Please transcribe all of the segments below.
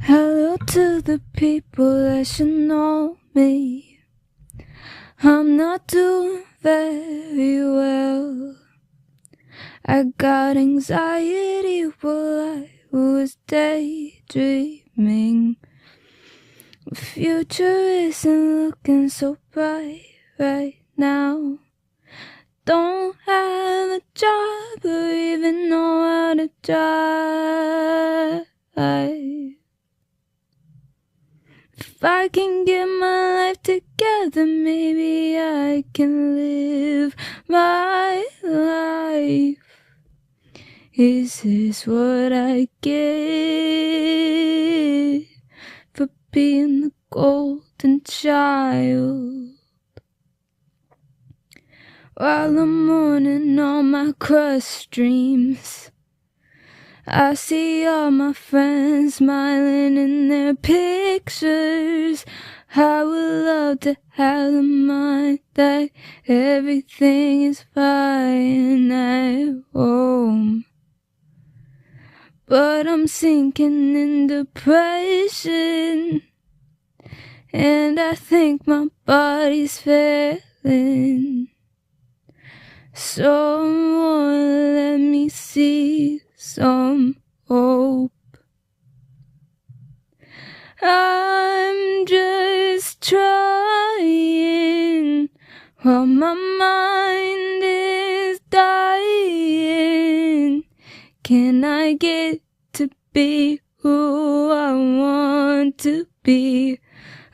Hello to the people that should know me. I'm not doing very well. I got anxiety while I was daydreaming. The future isn't looking so bright right now. Don't have a job or even know how to drive. If I can get my life together, maybe I can live my life. Is this what I get for being the golden child? While I'm mourning all my crushed dreams, I see all my friends smiling in their pictures. I would love to have the mind that everything is fine at home, but I'm sinking in depression, and I think my body's failing. Someone let me see some hope. I'm just trying while my mind is dying. Can I get to be who I want to be?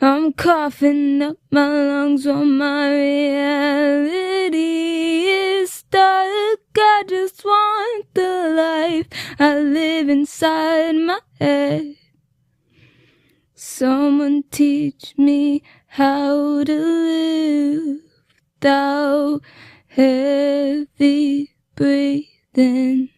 I'm coughing up my lungs while my reality is stuck. I just want the life I live inside my head. Someone teach me how to live without heavy breathing.